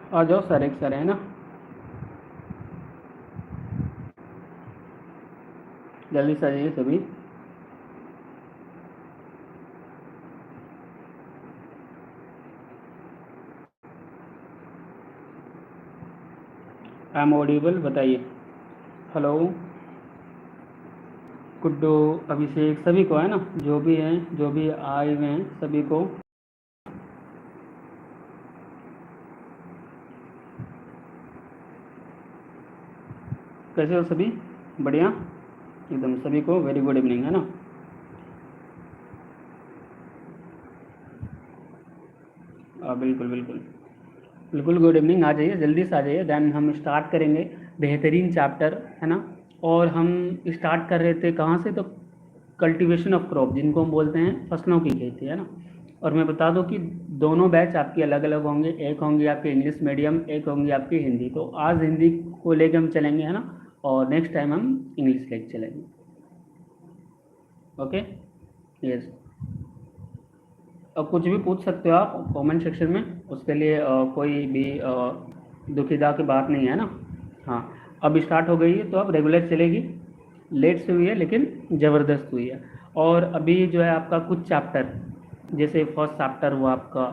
आ जाओ सर, एक सर है ना, जल्दी से आ जाइए सभी। आई एम ऑडिबल, बताइए। हेलो, गुड्डू, अभिषेक, सभी को है ना, जो भी हैं, जो भी आए हुए हैं सभी को। कैसे हो सभी? बढ़िया एकदम, सभी को वेरी गुड इवनिंग, है ना। बिल्कुल बिल्कुल बिल्कुल, गुड इवनिंग। आ जाइए, जल्दी से आ जाइए, देन हम स्टार्ट करेंगे बेहतरीन चैप्टर, है ना। और हम स्टार्ट कर रहे थे कहाँ से, तो कल्टीवेशन ऑफ क्रॉप, जिनको हम बोलते हैं फसलों की खेती, है ना। और मैं बता दूं कि दोनों बैच आपके अलग अलग होंगे, एक होंगे आपके इंग्लिश मीडियम, एक होंगी आपकी हिंदी। तो आज हिंदी को लेके हम चलेंगे, है ना, और नेक्स्ट टाइम हम इंग्लिश लेके चलेंगे। Okay, yes. और कुछ भी पूछ सकते हो आप कमेंट सेक्शन में, उसके लिए कोई भी दुखिदा की बात नहीं है ना। हाँ, अब स्टार्ट हो गई है तो अब रेगुलर चलेगी। लेट से हुई है लेकिन ज़बरदस्त हुई है। और अभी जो है आपका कुछ चैप्टर, जैसे फर्स्ट चैप्टर हुआ आपका,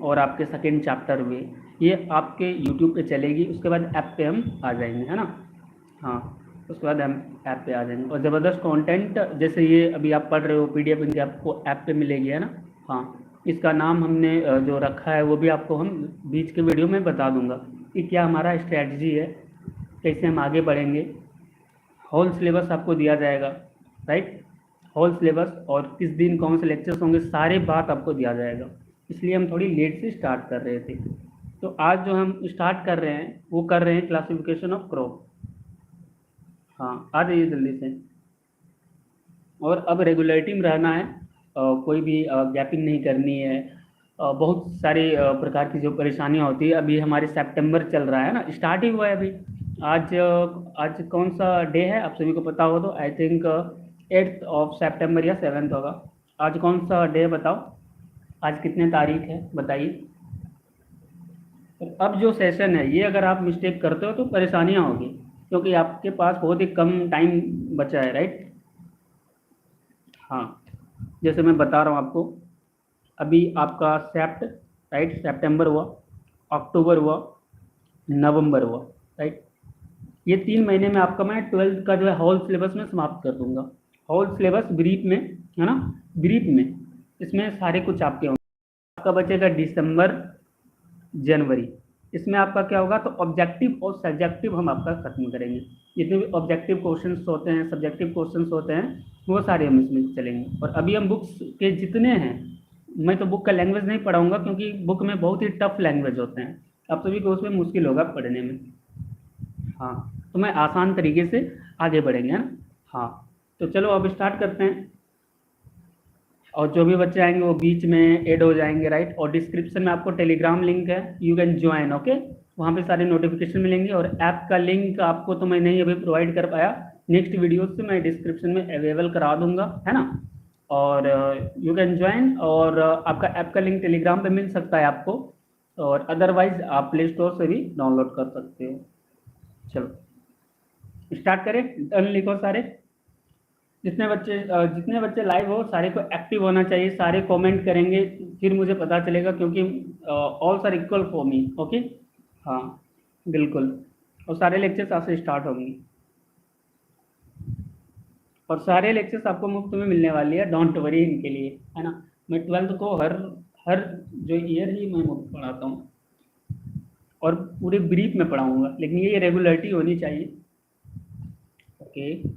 और आपके सेकंड चैप्टर हुए, ये आपके यूट्यूब पे चलेगी। उसके बाद ऐप पे हम आ जाएंगे, है ना। हाँ, उसके बाद हम ऐप पे आ जाएंगे, और ज़बरदस्त कंटेंट, जैसे ये अभी आप पढ़ रहे हो पीडीएफ, इनकी आपको ऐप पे मिलेगी, है ना। हाँ, इसका नाम हमने जो रखा है वो भी आपको हम बीच के वीडियो में बता दूंगा कि क्या हमारा स्ट्रैटेजी है, कैसे हम आगे बढ़ेंगे। होल सिलेबस आपको दिया जाएगा, राइट। होल सिलेबस और किस दिन कौन से लेक्चर्स होंगे, सारे बात आपको दिया जाएगा। इसलिए हम थोड़ी लेट से स्टार्ट कर रहे थे। तो आज जो हम स्टार्ट कर रहे हैं वो कर रहे हैं क्लासिफिकेशन ऑफ क्रॉप। हाँ, आ जाइए जल्दी से। और अब रेगुलरिटी में रहना है, कोई भी गैपिंग नहीं करनी है। बहुत सारी प्रकार की जो परेशानियां होती है, अभी हमारे सितंबर चल रहा है ना, स्टार्ट ही हुआ है अभी। आज आज कौन सा डे है आप सभी को पता हो तो, आई थिंक 8 सितंबर या 7 होगा। आज कौन सा डे है बताओ, आज कितने तारीख है बताइए। तो अब जो सेशन है ये अगर आप मिस्टेक करते हो तो परेशानियां होगी, क्योंकि आपके पास बहुत ही कम टाइम बचा है, राइट। हाँ, जैसे मैं बता रहा हूँ आपको, अभी आपका राइट, सितंबर हुआ, अक्टूबर हुआ, नवंबर हुआ, राइट। ये 3 महीने में आपका मैं 12th का जो है होल सिलेबस में समाप्त कर दूंगा। होल सिलेबस ब्रीफ में, है ना, ब्रीफ में, इसमें सारे कुछ आपके होंगे। आपका बचेगा दिसंबर, जनवरी। इसमें आपका क्या होगा, तो ऑब्जेक्टिव और सब्जेक्टिव हम आपका खत्म करेंगे। जितने भी ऑब्जेक्टिव क्वेश्चंस होते हैं, सब्जेक्टिव क्वेश्चंस होते हैं, वो सारे हम इसमें चलेंगे। और अभी हम बुक्स के जितने हैं, मैं तो बुक का लैंग्वेज नहीं पढ़ाऊंगा, क्योंकि बुक में बहुत ही टफ लैंग्वेज होते हैं, आप सभी को उसमें मुश्किल होगा पढ़ने में। हाँ, तो मैं आसान तरीके से आगे बढ़ेंगे, है ना। हाँ, तो चलो अब स्टार्ट करते हैं। और जो भी बच्चे आएंगे वो बीच में ऐड हो जाएंगे, राइट। और डिस्क्रिप्शन में आपको टेलीग्राम लिंक है, यू कैन ज्वाइन, ओके। वहाँ पे सारे नोटिफिकेशन मिलेंगे, और ऐप का लिंक आपको तो मैं नहीं अभी प्रोवाइड कर पाया, नेक्स्ट वीडियो से मैं डिस्क्रिप्शन में अवेलेबल करा दूंगा, है ना। और यू कैन ज्वाइन, और आपका ऐप का लिंक टेलीग्राम पे मिल सकता है आपको, और अदरवाइज आप प्ले स्टोर से भी डाउनलोड कर सकते हो। चलो स्टार्ट करें, डन लिखो सारे। जितने बच्चे लाइव हो सारे को एक्टिव होना चाहिए, सारे कमेंट करेंगे, फिर मुझे पता चलेगा, क्योंकि all are equal for me, okay. हाँ, बिल्कुल। और सारे लेक्चर्स आपसे स्टार्ट होंगे, और सारे लेक्चर्स आपको मुफ्त में मिलने वाली है, डोंट वरी इनके लिए, है ना। मैं 12th को हर हर जो ईयर ही मैं मुफ्त पढ़ाता हूँ, और पूरे ब्रीफ में पढ़ाऊंगा, लेकिन ये रेगुलरिटी होनी चाहिए, ओके।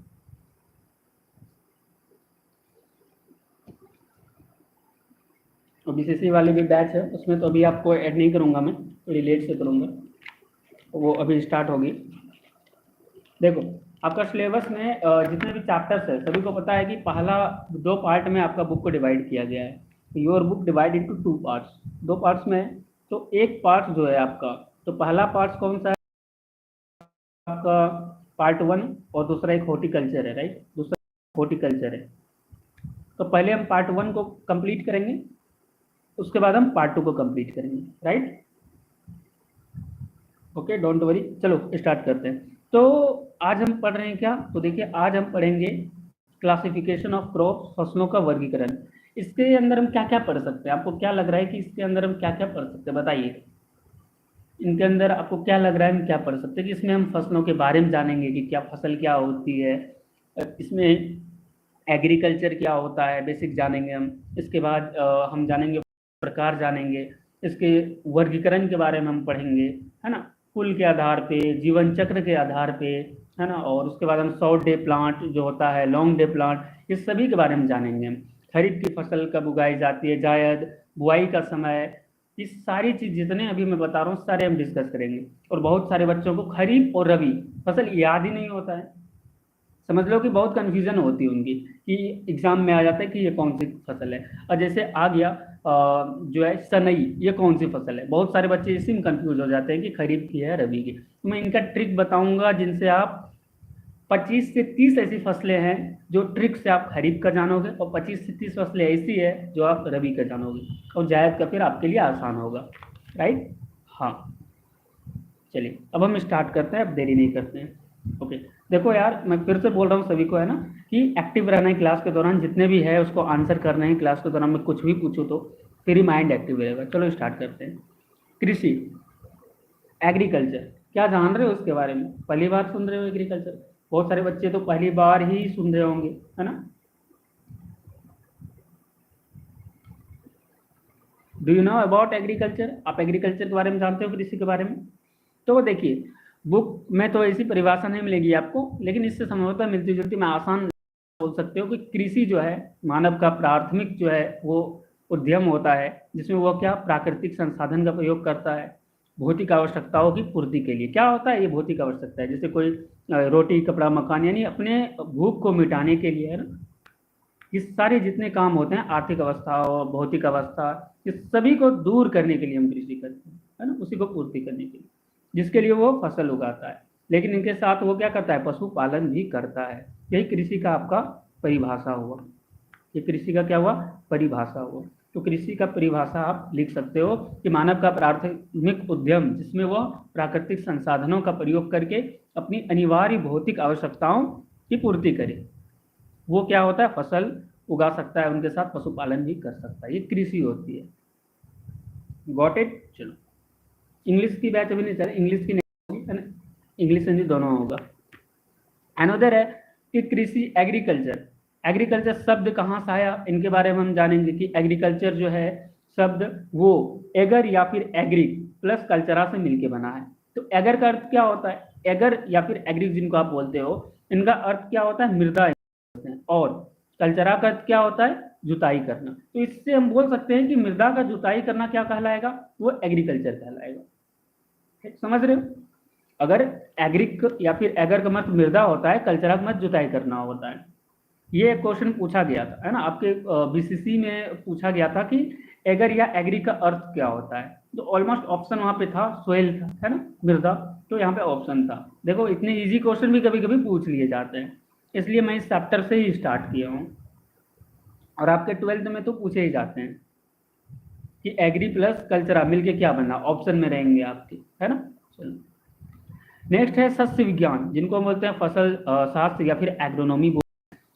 और बीसीसी वाले भी बैच है, उसमें तो अभी आपको ऐड नहीं करूँगा, मैं थोड़ी लेट से करूँगा, वो अभी स्टार्ट होगी। देखो, आपका सिलेबस में जितने भी चैप्टर्स है, सभी को पता है कि पहला 2 पार्ट में आपका बुक को डिवाइड किया गया है। Your book divide into 2 parts, 2 parts में है। तो एक पार्ट जो है आपका, तो पहला पार्ट कौन सा है आपका, पार्ट 1, और दूसरा एक हॉर्टिकल्चर है, राइट, दूसरा हॉर्टिकल्चर है। तो पहले हम पार्ट 1 को कंप्लीट करेंगे, उसके बाद हम पार्ट 2 को कंप्लीट करेंगे, राइट। Okay, don't worry. चलो स्टार्ट करते हैं। तो आज हम पढ़ रहे हैं क्या, तो देखिए आज हम पढ़ेंगे क्लासिफिकेशन ऑफ क्रॉप, फसलों का वर्गीकरण। इसके अंदर हम क्या क्या पढ़ सकते हैं? आपको क्या लग रहा है कि इसके अंदर हम क्या क्या पढ़ सकते हैं, बताइए। इनके अंदर आपको क्या लग रहा है हम क्या पढ़ सकते हैं? कि इसमें हम फसलों के बारे में जानेंगे कि क्या फसल क्या होती है, इसमें एग्रीकल्चर क्या होता है, बेसिक जानेंगे हम। इसके बाद हम जानेंगे प्रकार, जानेंगे इसके वर्गीकरण के बारे में हम पढ़ेंगे, है ना, कुल के आधार पे, जीवन चक्र के आधार पे, है ना। और उसके बाद हम शॉर्ट डे प्लांट जो होता है, लॉन्ग डे प्लांट, इस सभी के बारे में जानेंगे हम। खरीफ की फसल कब उगाई जाती है, जायद, बुआई का समय, ये सारी चीज जितने अभी मैं बता रहा हूँ सारे हम डिस्कस करेंगे। और बहुत सारे बच्चों को खरीफ और रबी फसल याद ही नहीं होता है। समझ लो कि बहुत कंफ्यूजन होती है उनकी, कि एग्जाम में आ जाता है कि ये कौन सी फसल है। और जैसे आ गया जो है सनई, ये कौन सी फसल है, बहुत सारे बच्चे इसी में कंफ्यूज हो जाते हैं कि खरीफ की है रबी की। तो मैं इनका ट्रिक बताऊंगा जिनसे आप 25 से 30 ऐसी फसलें हैं जो ट्रिक से आप खरीफ का जानोगे, और 25 से 30 फसलें ऐसी है जो आप रबी का जानोगे, और जायद का फिर आपके लिए आसान होगा। राइट, हाँ। चलिए अब हम स्टार्ट करते हैं, अब देरी नहीं करते हैं। ओके, देखो यार मैं फिर से बोल रहा हूँ सभी को, है ना, कि एक्टिव रहना है क्लास के दौरान, जितने भी है उसको आंसर करना है क्लास के दौरान। मैं कुछ भी पूछूँ तो फिर ही माइंड एक्टिव रहेगा। चलो स्टार्ट करते हैं। कृषि, एग्रीकल्चर, क्या जान रहे हो उसके बारे में? पहली बार सुन रहे हो एग्रीकल्चर? बहुत सारे बच्चे तो पहली बार ही सुन रहे होंगे, है ना। Do you know about agriculture? आप एग्रीकल्चर के बारे में जानते हो, कृषि के बारे में? तो देखिए, बुक में तो ऐसी परिभाषा नहीं मिलेगी आपको, लेकिन इससे संभवतः मिलती जुलती मैं आसान बोल सकते हो कि कृषि जो है मानव का प्राथमिक जो है वो उद्यम होता है, जिसमें वो क्या प्राकृतिक संसाधन का प्रयोग करता है भौतिक आवश्यकताओं की पूर्ति के लिए। क्या होता है ये भौतिक आवश्यकता है? जैसे कोई रोटी कपड़ा मकान, यानी अपने भूख को मिटाने के लिए, है ना। ये सारे जितने काम होते हैं, आर्थिक अवस्था और भौतिक अवस्था, इस सभी को दूर करने के लिए हम कृषि करते हैं, है ना, उसी को पूर्ति करने के लिए, जिसके लिए वो फसल उगाता है। लेकिन इनके साथ वो क्या करता है, पशुपालन भी करता है। यही कृषि का आपका परिभाषा हुआ। ये कृषि का क्या हुआ, परिभाषा हुआ। तो कृषि का परिभाषा आप लिख सकते हो कि मानव का प्राथमिक उद्यम, जिसमें वह प्राकृतिक संसाधनों का प्रयोग करके अपनी अनिवार्य भौतिक आवश्यकताओं की पूर्ति करे। वो क्या होता है, फसल उगा सकता है, उनके साथ पशुपालन भी कर सकता है। ये कृषि होती है। Got it? चलो, इंग्लिश की बैच अभी नहीं चल, इंग्लिश की नहीं होगी, है ना, इंग्लिश हिंदी दोनों होगा। अनदर है कि कृषि, एग्रीकल्चर। एग्रीकल्चर शब्द कहाँ से आया, इनके बारे में हम जानेंगे कि एग्रीकल्चर जो है शब्द वो एगर या फिर एग्री प्लस कल्चरा से मिलके बना है। तो एगर का अर्थ क्या होता है, एगर या फिर एग्री जिनको आप बोलते हो, इनका अर्थ क्या होता है, मृदा। और कल्चरा का अर्थ क्या होता है, जुताई करना। तो इससे हम बोल सकते हैं कि मृदा का जुताई करना क्या कहलाएगा, वो एग्रीकल्चर कहलाएगा। समझ रहे हो? अगर एग्रिक या फिर एगर का मतलब मृदा होता है, कल्चरा का मतलब जुताई करना होता है। ये क्वेश्चन पूछा गया था, है ना, आपके बीसीसी में पूछा गया था कि एगर या एग्री का अर्थ क्या होता है। तो ऑलमोस्ट ऑप्शन वहां पे था सोइल था, है ना, मृदा। तो यहाँ पे ऑप्शन था। देखो इतने इजी क्वेश्चन भी कभी कभी पूछ लिए जाते हैं, इसलिए मैं इस चैप्टर से ही स्टार्ट किया हूँ। और आपके 12th में तो पूछे ही जाते हैं कि एग्री प्लस कल्चरा मिलके क्या बनना, ऑप्शन में रहेंगे आपके, है ना। चलो नेक्स्ट है सस्य विज्ञान, जिनको हम बोलते हैं फसल शास्त्र या फिर एग्रोनॉमी।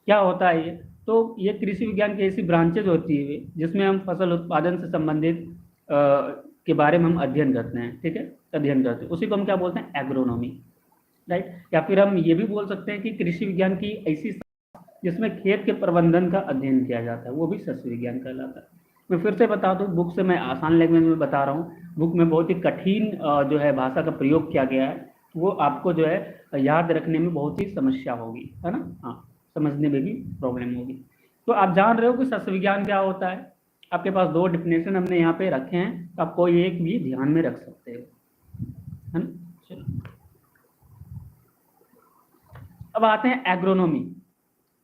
क्या होता है ये? तो ये कृषि विज्ञान की ऐसी ब्रांचेज होती है जिसमें हम फसल उत्पादन से संबंधित के बारे में हम अध्ययन करते हैं, ठीक है, अध्ययन करते हैं, उसी को हम क्या बोलते हैं, एग्रोनॉमी। राइट, या फिर हम ये भी बोल सकते हैं कि कृषि विज्ञान की ऐसी जिसमें खेत के प्रबंधन का अध्ययन किया जाता है, वो भी सस्य विज्ञान कहलाता है। मैं फिर से बता दूं, बुक से मैं आसान लैंग्वेज में बता रहा हूँ, बुक में बहुत ही कठिन जो है भाषा का प्रयोग किया गया है, वो आपको जो है याद रखने में बहुत ही समस्या होगी, है ना, हाँ, समझने में भी प्रॉब्लम होगी। तो आप जान रहे हो कि सस्य विज्ञान क्या होता है। आपके पास दो डिफिनेशन हमने यहाँ पे रखे हैं, तो आप कोई एक भी ध्यान में रख सकते हो, है ना। चलो अब आते हैं एग्रोनॉमी।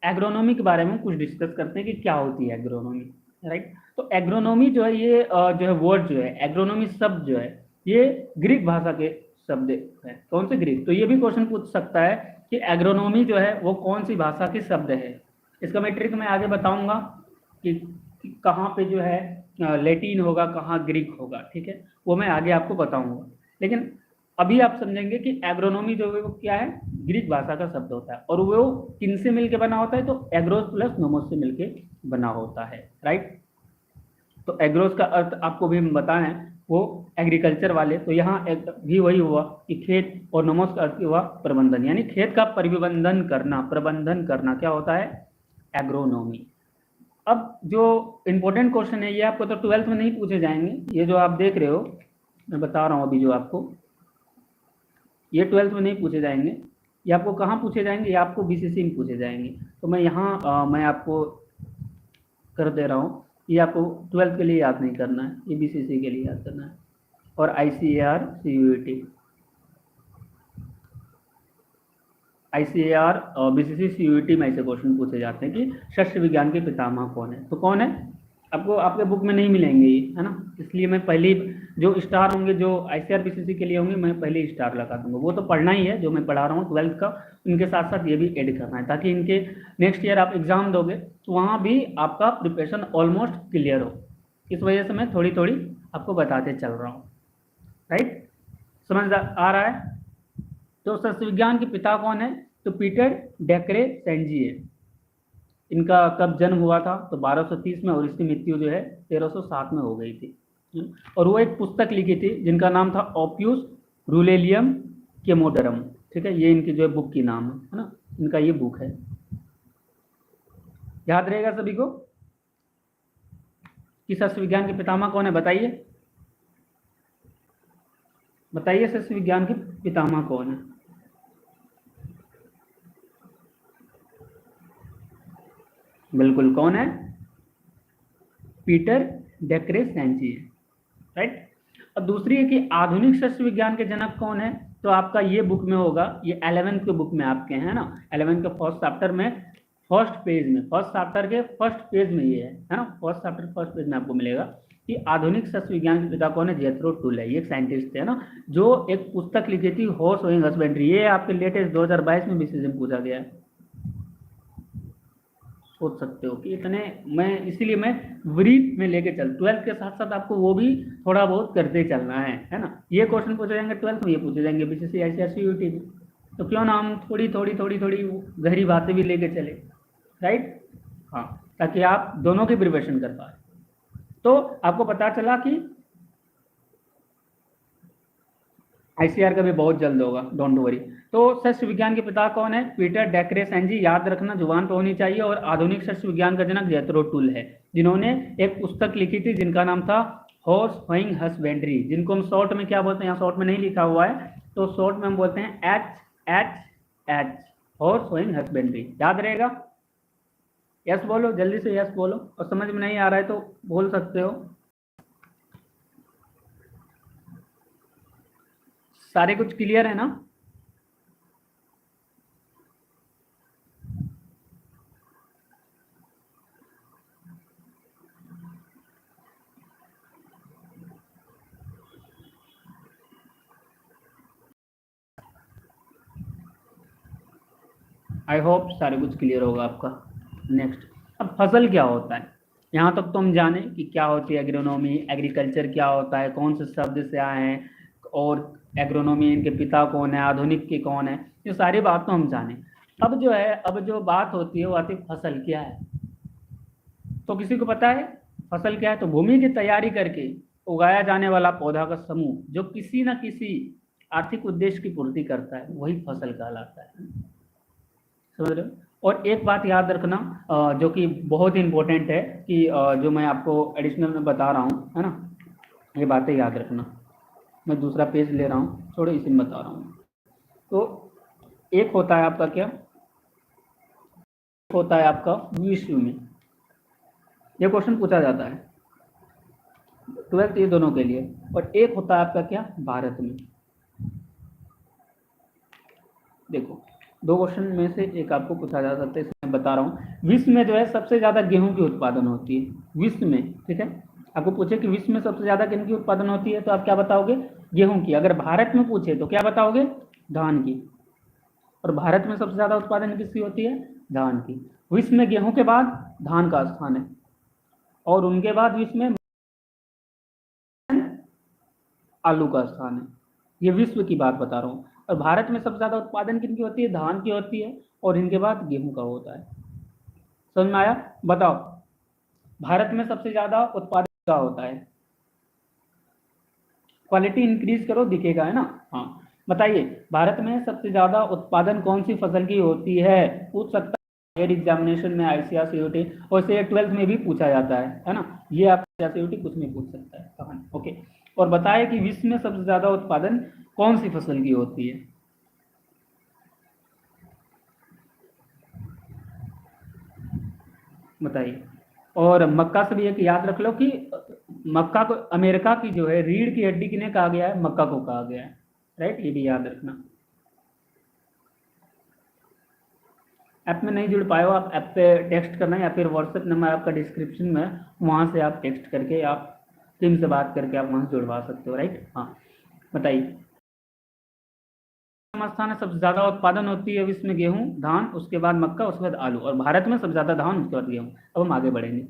एग्रोनॉमी के बारे में कुछ डिस्कस करते हैं कि क्या होती है एग्रोनॉमी। राइट, तो एग्रोनॉमी जो है ये जो है वर्ड जो है एग्रोनॉमी शब्द जो है ये ग्रीक भाषा के शब्द है। कौन से ग्रीक? तो ये भी क्वेश्चन पूछ सकता है कि एग्रोनॉमी जो है वो कौन सी भाषा के शब्द है। इसका मैं ट्रिक मैं आगे बताऊंगा कि कहाँ पे जो है लैटिन होगा, कहाँ ग्रीक होगा, ठीक है, वो मैं आगे आपको बताऊंगा। लेकिन अभी आप समझेंगे कि एग्रोनॉमी जो है वो क्या है, ग्रीक भाषा का शब्द होता है और वो किन से मिलके बना होता है, तो एग्रोस प्लस नोमोस से मिलके बना होता है, राइट। तो एग्रोस का अर्थ आपको भी हम बताएं, वो एग्रीकल्चर वाले, तो यहाँ भी वही हुआ कि खेत, और नोमोस का अर्थ हुआ प्रबंधन, यानी खेत का परिबंधन करना, प्रबंधन करना क्या होता है, एग्रोनॉमी। अब जो इंपॉर्टेंट क्वेश्चन है ये आपको तो 12th में नहीं पूछे जाएंगे, ये जो आप देख रहे हो मैं बता रहा हूँ अभी जो आपको, ये 12th में नहीं पूछे जाएंगे, ये आपको कहाँ पूछे जाएंगे, ये आपको बीसीसी में पूछे जाएंगे। तो मैं यहाँ मैं आपको कर दे रहा हूँ, ये आपको 12th के लिए याद नहीं करना है, ये बीसीसी के लिए याद करना है। और ICAR CUET, ICAR और BCC CUET में ऐसे क्वेश्चन पूछे जाते हैं कि शस्त्र विज्ञान के पितामह कौन है, तो कौन है, आपको आपके बुक में नहीं मिलेंगे ये, है ना। इसलिए मैं पहले जो स्टार होंगे, जो ICAR BCC के लिए होंगे, मैं पहले स्टार लगा दूंगा, वो तो पढ़ना ही है जो मैं पढ़ा रहा हूँ 12th का, उनके साथ साथ ये भी ऐड करना है, ताकि इनके नेक्स्ट ईयर आप एग्जाम दोगे तो वहाँ भी आपका प्रिपरेशन ऑलमोस्ट क्लियर हो। इस वजह से मैं थोड़ी थोड़ी आपको बताते चल रहा हूँ, राइट, समझ आ रहा है। तो शस्त्र विज्ञान के पिता कौन है, तो पीटर डेक्रे सेंजी है। इनका कब जन्म हुआ था, तो 1230 में, और इसकी मृत्यु जो है 1307 में हो गई थी। और वो एक पुस्तक लिखी थी जिनका नाम था ओपियस रूलेलियम केमोडरम, ठीक है, ये इनकी जो है बुक की नाम है ना, इनका ये बुक है, याद रहेगा सभी को कि शस्त्र विज्ञान के पितामह कौन है, बताइए बताइए, शस्त्र विज्ञान के पितामह कौन है। बिल्कुल, कौन है, पीटर डेक्रे सेंजी, राइट। और दूसरी है कि आधुनिक शस्त्र विज्ञान के जनक कौन है, तो आपका ये बुक में होगा, ये 11th के बुक में आपके है ना, 11th के फर्स्ट चैप्टर में, फर्स्ट पेज में, फर्स्ट चैप्टर के फर्स्ट पेज में ये है ना, फर्स्ट चैप्टर फर्स्ट पेज में आपको मिलेगा कि आधुनिक शस्त्र विज्ञान के पिता कौन है, जेथरो टुल है, ये एक साइंटिस्ट है ना, जो एक पुस्तक लिखी थी हॉर्स होइंग हस्बेंड्री, ये आपके लेटेस्ट 2022 में बीसीसी में पूछा गया है। सोच सकते हो कि इतने, मैं इसीलिए मैं ब्रीफ में लेके चल, 12th के साथ साथ आपको वो भी थोड़ा बहुत करते चलना है ना। ये क्वेश्चन पूछे जाएंगे 12th में, ये पूछे जाएंगे बीसीसी ICAR CUET में, तो क्यों ना हम थोड़ी थोड़ी थोड़ी थोड़ी गहरी बातें भी लेके चले, राइट, हाँ, ताकि आप दोनों की प्रिपरेशन कर पाए। तो आपको पता चला कि ICAR का भी बहुत जल्द होगा, डोंट वरी। तो शस्त्र विज्ञान के पिता कौन है, पीटर डेक्रे सेंजी, याद रखना, जुबान तो होनी चाहिए। और आधुनिक शस्त्र विज्ञान का जनक जेथरो टुल है, जिन्होंने एक पुस्तक लिखी थी जिनका नाम था हॉर्स होइंग हस्बेंड्री, जिनको हम शॉर्ट में क्या बोलते हैं, यहाँ शॉर्ट में नहीं लिखा हुआ है, तो शॉर्ट में हम बोलते हैं HHH, हॉर्स होइंग हस्बेंड्री, याद रहेगा। यस बोलो, जल्दी से यस बोलो, और समझ में नहीं आ रहा है तो बोल सकते हो। सारे कुछ क्लियर है ना। आई होप सारे कुछ क्लियर होगा आपका। नेक्स्ट, अब फसल क्या होता है, यहाँ तक तो हम जाने कि क्या होती है एग्रोनॉमी, एग्रीकल्चर क्या होता है, कौन से शब्द से आए हैं, और एग्रोनॉमी इनके पिता कौन है, आधुनिक के कौन है, ये सारी बात तो हम जाने। अब जो है, अब जो बात होती है वो आती है फसल क्या है। तो किसी को पता है फसल क्या है, तो भूमि की तैयारी करके उगाया जाने वाला पौधा का समूह जो किसी न किसी आर्थिक उद्देश्य की पूर्ति करता है, वही फसल कहलाता है, समझ रहे हो। और एक बात याद रखना जो कि बहुत ही इंपॉर्टेंट है, कि जो मैं आपको एडिशनल में बता रहा हूँ, है ना, ये बातें याद रखना। मैं दूसरा पेज ले रहा हूँ, छोड़ो इसी में बता रहा हूँ। तो एक होता है आपका क्या, होता है आपका विश्व में, ये क्वेश्चन पूछा जाता है 12th ये दोनों के लिए। और एक होता है आपका क्या, भारत में। देखो, दो क्वेश्चन में से एक आपको पूछा जा सकता है, इसमें बता रहा हूँ। विश्व में जो है सबसे ज्यादा गेहूं की उत्पादन होती है, विश्व में, ठीक है। आपको पूछे कि विश्व में सबसे ज्यादा किन की उत्पादन होती है, तो आप क्या बताओगे, गेहूं की। अगर भारत में पूछे तो क्या बताओगे, धान की। और भारत में सबसे ज्यादा उत्पादन किसकी होती है, धान की। विश्व में गेहूं के बाद धान का स्थान है, और उनके बाद विश्व में आलू का स्थान है। ये विश्व की बात बता रहा हूँ। और भारत में सबसे ज़्यादा उत्पादन किनकी होती है? धान की होती है, और इनके बाद गेहूं का होता है। समझ में आया? बताओ, भारत में सबसे ज़्यादा उत्पादन क्या होता है? क्वालिटी इंक्रीज करो, दिखेगा, है ना? हाँ, बताइए, भारत में सबसे ज़्यादा उत्पादन कौन सी फसल की होती है? पूछ सकता है एयर एग्जामिनेशन में, आईसीआर सीओटी, और से 12th में भी पूछा जाता है ना? ये आप सीओटी कुछ नहीं पूछ सकता है कहानी। ओके, और बताए कि विश्व में सबसे ज़्यादा उत्पादन कौन सी फसल की होती है? बताइए। और मक्का से भी एक याद रख लो कि मक्का को, अमेरिका की जो है रीढ़ की हड्डी किन्हें कहा गया है? मक्का को कहा गया है, राइट? ये भी याद रखना। ऐप में नहीं जुड़ पाए हो आप, ऐप पे टेक्स्ट करना, या फिर व्हाट्सएप नंबर आपका डिस्क्रिप्शन में, वहाँ से आप टेक्स्ट करके आप टीम से बात करके आप वहाँ से जुड़वा सकते हो, राइट? हाँ, बताइए। स्थान है सबसे ज्यादा उत्पादन होती है विश्व में? गेहूं, धान, उसके बाद मक्का, उसके बाद आलू, और भारत में सबसे ज्यादा धान, उसके बाद गेहूं। अब हम आगे बढ़ेंगे।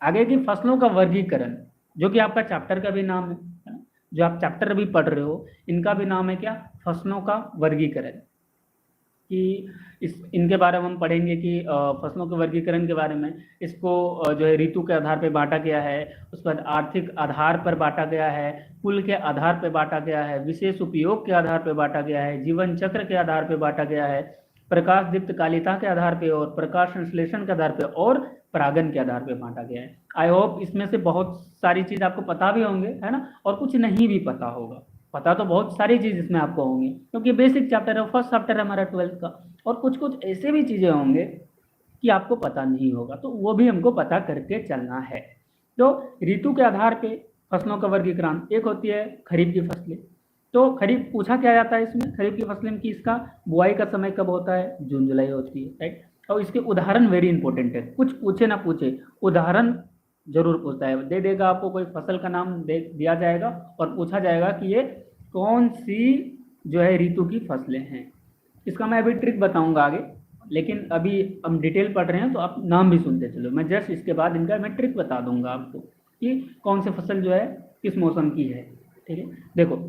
आगे की फसलों का वर्गीकरण, जो कि आपका चैप्टर का भी नाम है ना? जो आप चैप्टर अभी पढ़ रहे हो, इनका भी नाम है क्या? फसलों का वर्गीकरण। कि इस इनके बारे में हम पढ़ेंगे कि फसलों के वर्गीकरण के बारे में। इसको जो है ऋतु के आधार पर बांटा गया है, उसके बाद आर्थिक आधार पर बांटा गया है, कुल के आधार पर बांटा गया है, विशेष उपयोग के आधार पर बांटा गया है, जीवन चक्र के आधार पर बांटा गया है, प्रकाश दीप्त कालिता के आधार पर, और प्रकाश संश्लेषण के आधार पर, और परागन के आधार पर बांटा गया है। आई होप इसमें से बहुत सारी चीज आपको पता भी होंगे, है ना? और कुछ नहीं भी पता होगा। पता तो बहुत सारी चीज इसमें आपको होंगी, क्योंकि बेसिक चैप्टर है, फर्स्ट चैप्टर है हमारा 12th का। और कुछ कुछ ऐसे भी चीजें होंगे कि आपको पता नहीं होगा, तो वो भी हमको पता करके चलना है। तो ऋतु के आधार पे फसलों का वर्गीकरण, एक होती है खरीफ की फसलें। तो खरीफ पूछा क्या जाता है इसमें? खरीफ की फसलें की इसका बुआई का समय कब होता है? जून जुलाई होती है, राइट? और इसके उदाहरण वेरी इंपॉर्टेंट है, कुछ पूछे ना पूछे उदाहरण जरूर पूछता है। दे देगा आपको कोई फसल का नाम दे दिया जाएगा, और पूछा जाएगा कि ये कौन सी जो है ऋतु की फसलें हैं। इसका मैं अभी ट्रिक बताऊंगा आगे, लेकिन अभी हम डिटेल पढ़ रहे हैं, तो आप नाम भी सुनते चलो। मैं जस्ट इसके बाद इनका मैं ट्रिक बता दूंगा आपको कि कौन सी फसल जो है किस मौसम की है, ठीक है? देखो,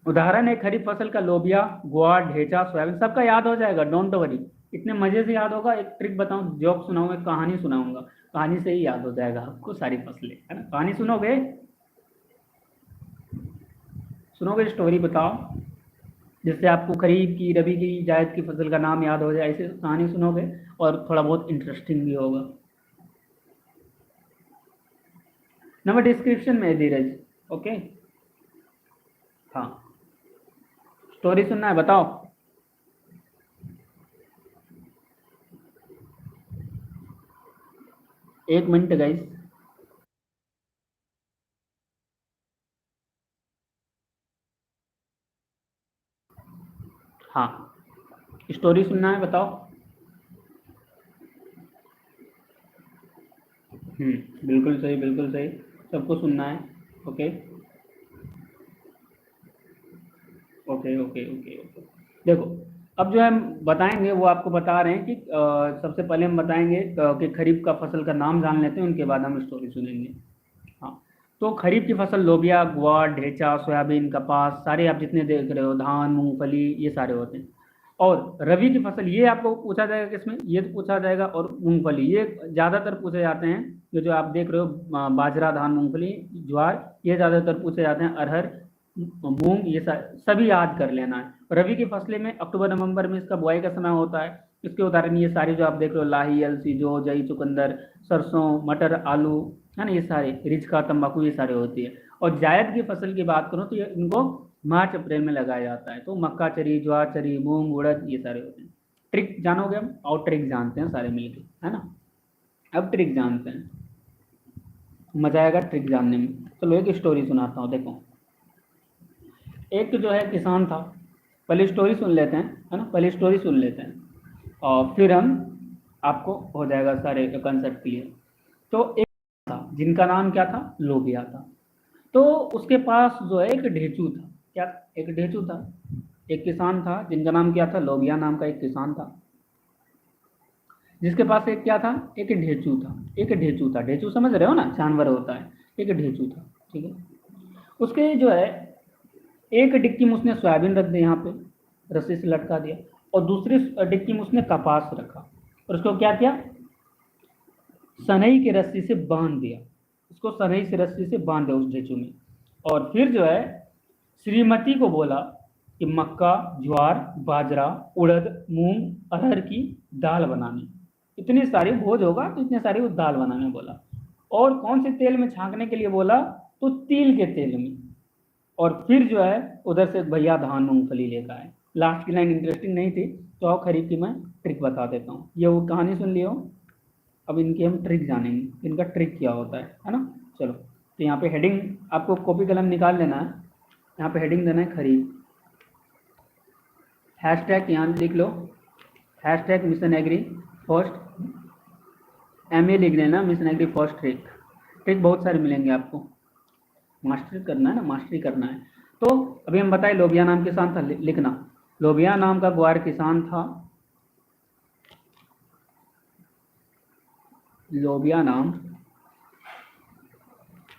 उदाहरण है खरीफ फसल का लोबिया, ग्वार, ढेचा, सोयाबीन। सबका याद हो जाएगा, डोंट वरी, इतने मजे से याद होगा। एक ट्रिक बताऊं, जोक सुनाऊंगा, एक कहानी सुनाऊंगा, कहानी से ही याद हो जाएगा आपको सारी फसलें, है ना? कहानी सुनोगे? सुनोगे स्टोरी? बताओ, जिससे आपको खरीफ की, रबी की, जायद की फसल का नाम याद हो जाए, ऐसे कहानी सुनोगे, और थोड़ा बहुत इंटरेस्टिंग भी होगा। नंबर डिस्क्रिप्शन में है धीरज। ओके, हाँ, स्टोरी सुनना है? बताओ। 1 मिनट गाइस। हाँ, स्टोरी सुनना है? बताओ। बिल्कुल सही, बिल्कुल सही, सबको सुनना है। Okay, okay, okay, okay, okay. देखो, अब जो हम बताएंगे वो आपको बता रहे हैं कि सबसे पहले हम बताएंगे कि खरीफ का फसल का नाम जान लेते हैं, उनके बाद हम स्टोरी सुनेंगे। हाँ, तो खरीफ की फसल लोबिया, ग्वार, ढेचा, सोयाबीन, कपास, सारे आप जितने देख रहे हो, धान, मूंगफली, ये सारे होते हैं। और रबी की फसल ये आपको पूछा जाएगा किसमें? ये तो पूछा जाएगा, और मूंगफली ये ज़्यादातर पूछे जाते हैं। जो आप देख रहे हो, बाजरा, धान, मूंगफली, ज्वार, ये ज़्यादातर पूछे जाते हैं। अरहर, मूंग, ये सभी याद कर लेना है। रबी की फसलें में अक्टूबर नवंबर में इसका बुआई का समय होता है। इसके उदाहरण ये सारे जो आप देख रहे हो, लाही, अलसी, जौ, जई, चुकंदर, सरसों, मटर, आलू, है ना? ये सारे, रिचका, तंबाकू, ये सारे होती है। और जायद की फसल की बात करूं तो ये इनको मार्च अप्रैल में लगाया जाता है। तो मक्का चरी, ज्वार चरी, मूंग, उड़द, ये सारे होते हैं। ट्रिक जानोगे हम, और ट्रिक जानते हैं सारे मिलके, है ना? अब ट्रिक जानते हैं, मजा आएगा ट्रिक जानने में। चलो एक स्टोरी सुनाता हूँ, देखो। एक जो है किसान था, पहले स्टोरी सुन लेते हैं, है ना? पहले स्टोरी सुन लेते हैं, और फिर हम आपको हो जाएगा सारे कंसेप्ट क्लियर। तो एक था जिनका नाम क्या था? लोबिया था। तो उसके पास जो है एक ढेचू था। क्या? एक ढेचू था। एक किसान था जिनका नाम क्या था? लोबिया नाम का एक किसान था, जिसके पास एक क्या था? एक ढेचू था। एक ढेचू था, ढेचू समझ रहे हो ना? जानवर होता है, एक ढेचू था, ठीक है? उसके जो है एक डिक्की में उसने सोयाबीन रख दिया, यहाँ पे रस्सी से लटका दिया, और दूसरी डिक्की में उसने कपास रखा, और उसको क्या किया, सनई की रस्सी से बांध दिया, उसको सनई से रस्सी से बांध दिया उस ढेचू में। और फिर जो है श्रीमती को बोला कि मक्का, ज्वार, बाजरा, उड़द, मूंग, अरहर की दाल बनानी, इतनी सारी भोज होगा तो इतनी सारी वो दाल बनाने बोला। और कौन से तेल में छांकने के लिए बोला, तो तिल के तेल में। और फिर जो है उधर से भैया धान मूंगफली लेकर आए। लास्ट की लाइन इंटरेस्टिंग नहीं थी, तो आओ खरीफ की मैं ट्रिक बता देता हूँ। ये वो कहानी सुन लियो, अब इनकी हम ट्रिक जानेंगे, इनका ट्रिक क्या होता है ना। चलो, तो यहाँ पे हेडिंग आपको कॉपी कलम निकाल लेना है, यहाँ पे हेडिंग देना है खरीफ, हैशटैग यहाँ लिख लो, hashtag mission agri first, MA लिख लेना, mission agri first trick. Trick बहुत सारे मिलेंगे आपको, मास्टरी करना है ना, मास्टरी करना है। तो अभी हम बताए लोबिया नाम किसान था, लिखना, लोबिया नाम का ग्वार किसान था, लोबिया नाम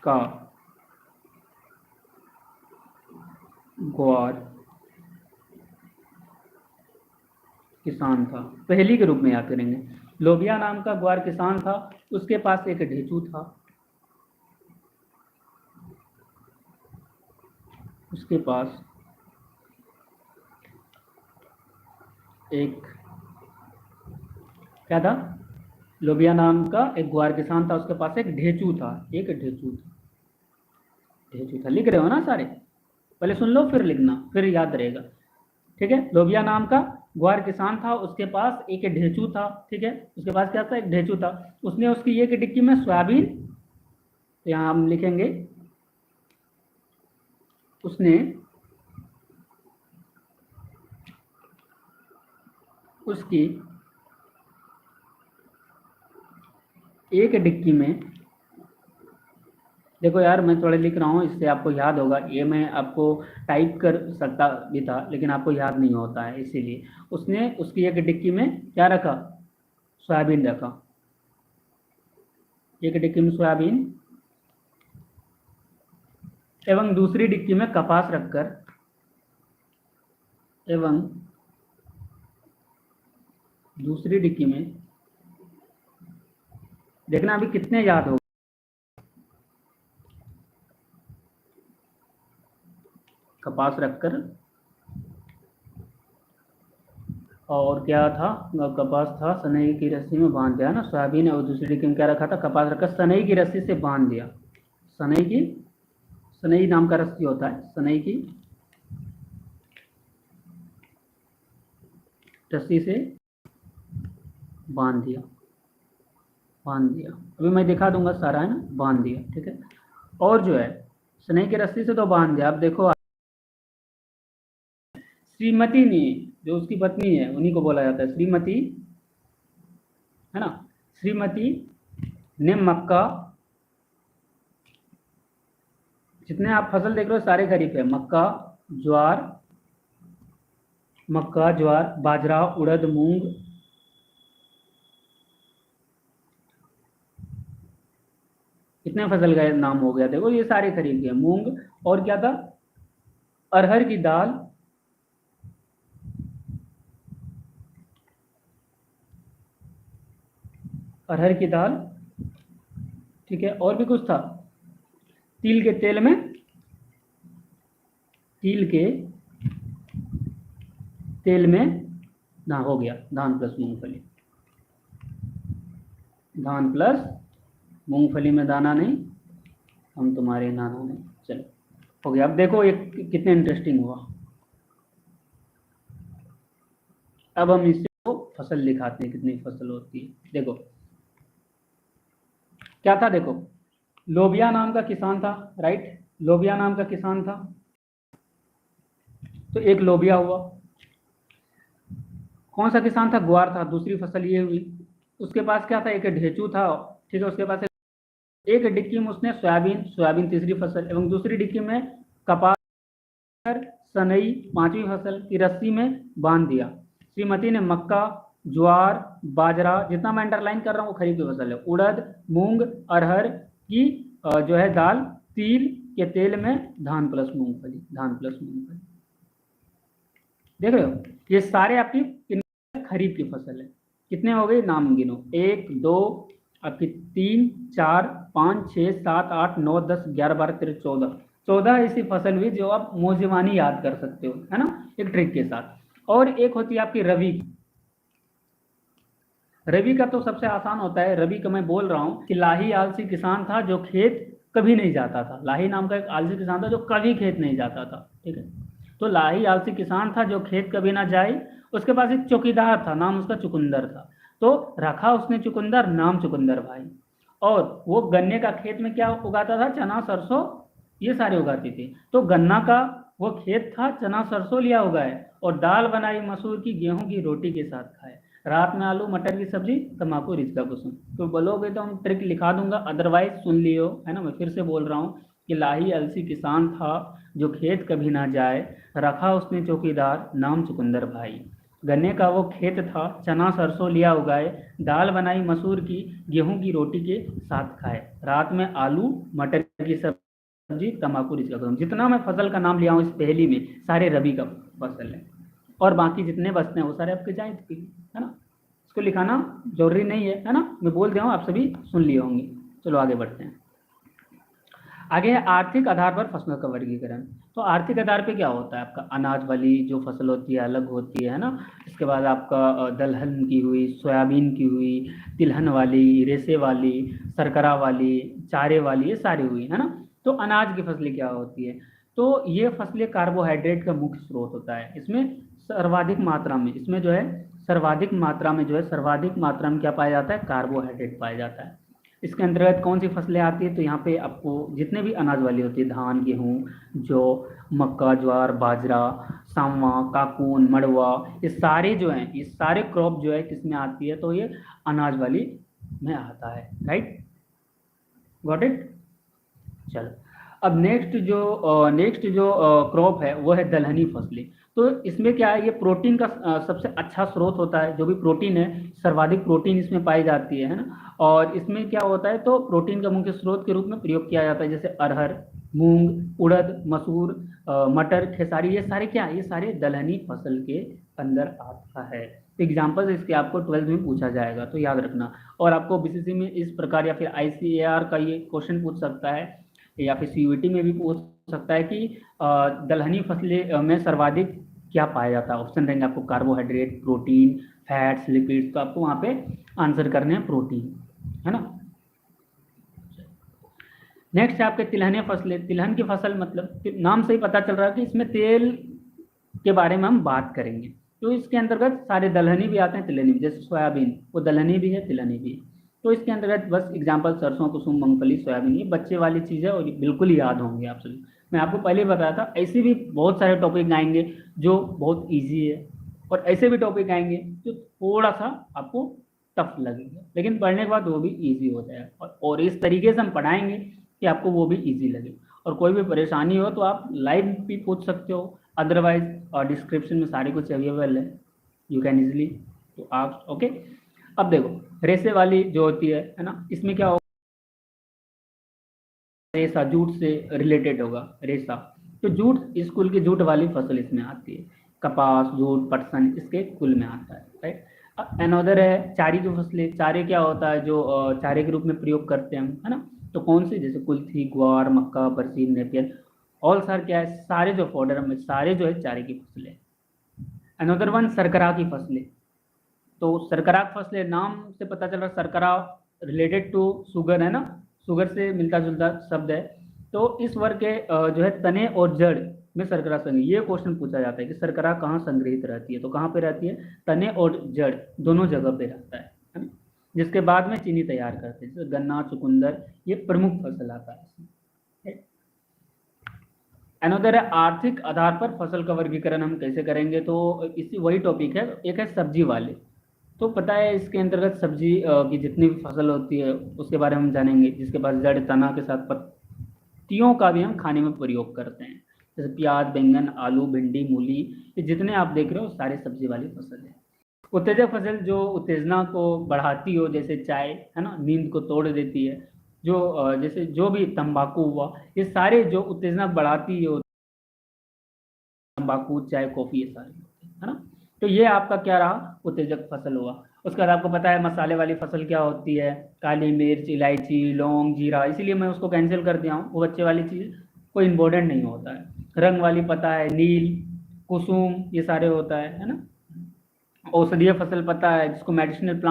का ग्वार किसान था, पहली के रूप में याद करेंगे। लोबिया नाम का ग्वार किसान था, उसके पास एक ढेचू था, उसके पास एक क्या था, लोबिया नाम का एक ग्वार किसान था, उसके पास एक ढेचू था, एक ढेचू था, ढेचू था। लिख रहे हो ना सारे, पहले सुन लो फिर लिखना, फिर याद रहेगा। ठीक है, लोबिया नाम का ग्वार किसान था, उसके पास एक ढेचू था। ठीक है, उसके पास क्या था, एक ढेचू था। उसने उसकी एक डिक्की में सोयाबीन, तो यहाँ हम लिखेंगे उसने उसकी एक डिक्की में, देखो यार मैं थोड़ा लिख रहा हूँ, इससे आपको याद होगा, ये मैं आपको टाइप कर सकता भी था लेकिन आपको याद नहीं होता है, इसीलिए उसने उसकी एक डिक्की में क्या रखा, सोयाबीन रखा, एक डिक्की में सोयाबीन, एवं दूसरी डिक्की में कपास रखकर, एवं दूसरी डिक्की में, देखना अभी कितने याद हो, कपास रखकर, और क्या था, कपास था, सनई की रस्सी में बांध दिया ना, सोयाबीन, और दूसरी डिक्की में क्या रखा था, कपास रखकर सनई की रस्सी से बांध दिया, सनई की, सनई नाम का रस्सी होता है, सनई की रस्सी से बांध दिया, बांध दिया। अभी मैं दिखा दूंगा सारा, है ना, बांध दिया। ठीक है, और जो है सनई की रस्सी से तो बांध दिया। अब देखो श्रीमती ने, जो उसकी पत्नी है उन्हीं को बोला जाता है श्रीमती, है ना, श्रीमती ने मक्का, जितने आप फसल देख रहे हो सारे खरीफ है, मक्का, ज्वार, मक्का, ज्वार, बाजरा, उड़द, मूंग, कितने फसल का नाम हो गया, देखो ये सारे खरीफ के, मूंग, और क्या था, अरहर की दाल, अरहर की दाल। ठीक है, और भी कुछ था, तिल के तेल में, तिल के तेल में ना, हो गया धान प्लस मूंगफली, धान प्लस मूंगफली में दाना नहीं, हम तुम्हारे नाना नहीं। चलो हो गया। अब देखो ये कितने इंटरेस्टिंग हुआ। अब हम इससे फसल लिखाते हैं, कितनी फसल होती है। देखो क्या था, देखो लोबिया नाम का किसान था, राइट, लोबिया नाम का किसान था, तो एक लोबिया हुआ। कौन सा किसान था, ग्वार था, दूसरी फसल ये हुई। उसके पास क्या था, एक ढेचू था। ठीक है, उसके पास एक डिक्की में उसने सोयाबीन, सोयाबीन तीसरी फसल, एवं दूसरी डिक्की में कपास, सनई पांचवी फसल की रस्सी में बांध दिया। श्रीमती ने मक्का, ज्वार, बाजरा, जितना मैं अंडरलाइन कर रहा हूँ वो खरीफ की फसल है, उड़द, मूंग, अरहर की जो है दाल, तिल कि तेल में धान प्लस मूंगफली, धान प्लस मूंगफली। देख रहे हो, ये सारे आपकी खरीफ की फसल है। कितने हो गए, नाम गिनो, 1 2 आपकी 3 4 5 6 7 8 9 10 11 12 13 14, 14 ऐसी फसल हुई जो आप मौजवानी याद कर सकते हो, है ना, एक ट्रिक के साथ। और एक होती है आपकी रवि। रवि का तो सबसे आसान होता है। रवि का मैं बोल रहा हूँ कि लाही आलसी किसान था जो खेत कभी नहीं जाता था। लाही नाम का एक आलसी किसान था जो कभी खेत नहीं जाता था, ठीक है। तो लाही आलसी किसान था जो खेत कभी ना जाए। उसके पास एक चौकीदार था, नाम उसका चुकंदर था। तो रखा उसने चुकंदर, नाम चुकंदर भाई। और वो गन्ने का खेत में क्या उगाता था, चना सरसों ये सारे उगाते थे। तो गन्ना का वो खेत था, चना सरसों लिया उगाए और दाल बनाई मसूर की, गेहूं की रोटी के साथ खाए। रात में आलू मटर की सब्जी, तम्बाकू रिश्ता कुसुम। तो बोलोगे तो हम ट्रिक लिखा दूंगा, अदरवाइज सुन लियो, है ना। मैं फिर से बोल रहा हूँ कि लाही अलसी किसान था जो खेत कभी ना जाए, रखा उसने चौकीदार, नाम चुकंदर भाई। गन्ने का वो खेत था, चना सरसों लिया उगाए, दाल बनाई मसूर की, गेहूं की रोटी के साथ खाए। रात में आलू मटर की सब्जी, तम्बाकू रिश्ता कुसुम। जितना मैं फसल का नाम लिया हूँ इस पहेली में, सारे रबी का फसल है। और बाकी जितने बचते हैं वो सारे आपके जायद के, है ना। इसको लिखाना जरूरी नहीं है ना, मैं बोल दिया हूँ, आप सभी सुन लिए होंगे। चलो आगे बढ़ते हैं। आगे है आर्थिक आधार पर फसलों का वर्गीकरण। तो आर्थिक आधार पे क्या होता है, आपका अनाज वाली जो फसल होती है अलग होती है ना। इसके बाद आपका दलहन की हुई, सोयाबीन की हुई, तिलहन वाली, रेसे वाली, सरकरा वाली, चारे वाली, ये सारी हुई, है ना। तो अनाज की फसलें क्या होती है, तो ये फसलें कार्बोहाइड्रेट का मुख्य स्रोत होता है। इसमें सर्वाधिक मात्रा में, इसमें जो है सर्वाधिक मात्रा में, जो है सर्वाधिक मात्रा में क्या पाया जाता है, कार्बोहाइड्रेट पाया जाता है। इसके अंतर्गत कौन सी फसलें आती है, तो यहाँ पे आपको जितने भी अनाज वाली होती है, धान गेहूँ जौ मक्का ज्वार बाजरा सांवा काकून मड़वा, ये सारे जो हैं, ये सारे क्रॉप जो है किसमें आती है, तो ये अनाज वाली में आता है, राइट, गॉट इट। चलो अब नेक्स्ट जो क्रॉप है वो है दलहनी फसलें। तो इसमें क्या है, ये प्रोटीन का सबसे अच्छा स्रोत होता है। जो भी प्रोटीन है, सर्वाधिक प्रोटीन इसमें पाई जाती है ना। और इसमें क्या होता है, तो प्रोटीन का मुख्य स्रोत के रूप में प्रयोग किया जाता है, जैसे अरहर, मूंग, उड़द, मसूर, मटर, खेसारी, ये सारे क्या, ये सारे दलहनी फसल के अंदर आता है। एग्जाम्पल इसके आपको 12th में पूछा जाएगा, तो याद रखना। और आपको बीसीसी में इस प्रकार या फिर आईसीएआर का ये क्वेश्चन पूछ सकता है, या फिर सीयूईटी में भी पूछ सकता है कि दलहनी फसलें में सर्वाधिक क्या पाया जाता है। ऑप्शन रहेंगे आपको कार्बोहाइड्रेट, प्रोटीन, फैट्स, लिपिड्स। तो आपको वहाँ पे आंसर करने हैं प्रोटीन, है ना। नेक्स्ट है आपके तिलहनी फसलें। तिलहन की फसल मतलब नाम से ही पता चल रहा है कि इसमें तेल के बारे में हम बात करेंगे। तो इसके अंतर्गत सारे दलहनी भी आते हैं, तिलहनी भी, जैसे सोयाबीन वो दलहनी भी है तिलहनी भी है। तो इसके अंतर्गत बस एग्जाम्पल सरसों कुसुम मूंगफली सोयाबीन, ये बच्चे वाली चीज़ है और ये बिल्कुल याद होंगे आप सभी। मैं आपको पहले ही बताया था, ऐसे भी बहुत सारे टॉपिक आएंगे जो बहुत ईजी है, और ऐसे भी टॉपिक आएंगे जो थोड़ा सा आपको टफ लगेगा, लेकिन पढ़ने के बाद वो भी ईजी हो जाएगा। और इस तरीके से हम पढ़ाएंगे कि आपको वो भी ईजी लगे। और कोई भी परेशानी हो तो आप लाइव भी पूछ सकते हो, अदरवाइज डिस्क्रिप्शन में सारी कुछ अवेलेबल है, यू कैन इजीली। तो आप ओके। अब देखो रेसे वाली जो होती है ना, इसमें क्या होगा, रेसा जूट से रिलेटेड होगा रेसा। तो जूट, इस कुल की जूट वाली फसल इसमें आती है। कपास, जूट, पटसन इसके कुल में आता है, राइट। अनोदर है चारे की फसलें। चारे क्या होता है, जो चारे के रूप में प्रयोग करते हैं हम, है ना। तो कौन सी, जैसे कुल्थी, ग्वार, मक्का, बरसीन, नेपियर, ऑल सर क्या है, सारे जो फॉडर में सारे जो है चारे की फसलें। अनोदर वन सरकरा की फसलें। तो सरकरा की फसलें नाम से पता चल रहा है, सरकरा रिलेटेड टू शुगर है ना, शुगर से मिलता जुलता शब्द है। तो इस वर्ग के जो है तने और जड़ में शर्करा संग्रह, ये क्वेश्चन पूछा जाता है कि शर्करा कहाँ संग्रहित रहती है, तो कहाँ पे रहती है, तने और जड़ दोनों जगह पे रहता है ना। जिसके बाद में चीनी तैयार करते हैं, जैसे गन्ना, चुकंदर, ये प्रमुख फसल आता है इसमें। अनोदर है आर्थिक आधार पर फसल का वर्गीकरण हम कैसे करेंगे, तो इसी वही टॉपिक है। एक है सब्जी वाले। तो पता है इसके अंतर्गत सब्जी की जितनी भी फसल होती है उसके बारे में हम जानेंगे, जिसके पास जड़, तना के साथ पत्तियों का भी हम खाने में प्रयोग करते हैं, जैसे प्याज, बैंगन, आलू, भिंडी, मूली, ये जितने आप देख रहे हो सारे सब्जी वाली फसल है। उत्तेजक फसल जो उत्तेजना को बढ़ाती हो, जैसे चाय, है ना, नींद को तोड़ देती है, जो जैसे जो भी तंबाकू हुआ, ये सारे जो उत्तेजना बढ़ाती है, तंबाकू, चाय, कॉफी, ये सारे होते हैं, है ना। तो ये आपका क्या रहा, उत्तेजक फसल हुआ। उसके बाद आपको पता है मसाले वाली फसल क्या होती है, काली मिर्च, इलायची, लौंग, जीरा, इसीलिए मैं उसको कैंसिल कर दिया हूँ, वो बच्चे वाली चीज़ कोई इंपॉर्टेंट नहीं होता है। रंग वाली पता है, नील, कुसुम, ये सारे होता है ना। औषधीय फसल पता है, जिसको मेडिसिनल प्लांट